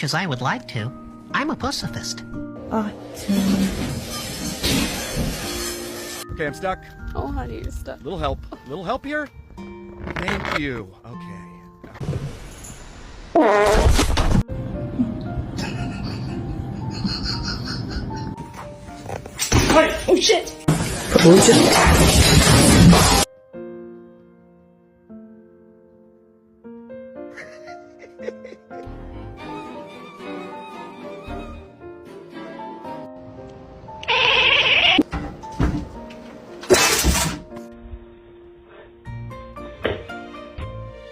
much as I would like to, I'm a pacifist. Okay, I'm stuck. Oh, honey, you're stuck. Little help. Little help here? Thank you. Okay. Oh shit!